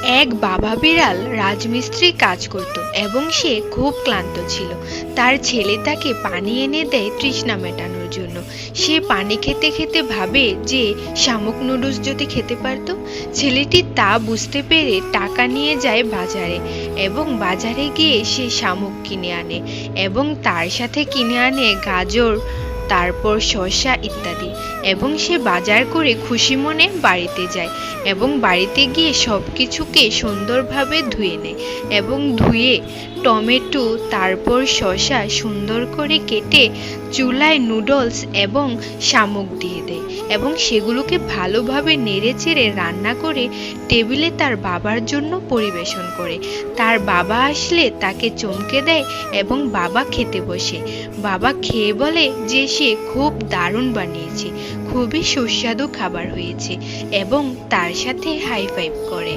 এক বাবা বিড়াল রাজমিস্ত্রির কাজ করত এবং সে খুব ক্লান্ত ছিল। তার ছেলে তাকে পানি এনে দেয় তৃষ্ণা মেটানোর জন্য। সে পানি খেতে খেতে ভাবে যে শামুক নুডলস যদি খেতে পারত। ছেলেটি তা বুঝতে পেরে টাকা নিয়ে যায় বাজারে এবং বাজারে গিয়ে সে শামুক কিনে আনে এবং তার সাথে কিনে আনে গাজর, তারপর শসা ইত্যাদি, এবং সে বাজার করে খুশি মনে বাড়িতে যায় এবং বাড়িতে গিয়ে সব কিছুকে সুন্দরভাবে ধুয়ে নেয় এবং ধুয়ে টমেটো তারপর শসা সুন্দর করে কেটে চুলায় নুডলস এবং শামুক দিয়ে দেয় এবং সেগুলোকে ভালোভাবে নেড়েচেড়ে রান্না করে টেবিলে তার বাবার জন্য পরিবেশন করে। তার বাবা আসলে তাকে চমকে দেয় এবং বাবা খেতে বসে। বাবা খেয়ে বলে যে সে খুব দারুণ বানিয়েছে, খুবই সুস্বাদু খাবার হয়েছে এবং তার সাথে হাই ফাইভ করে।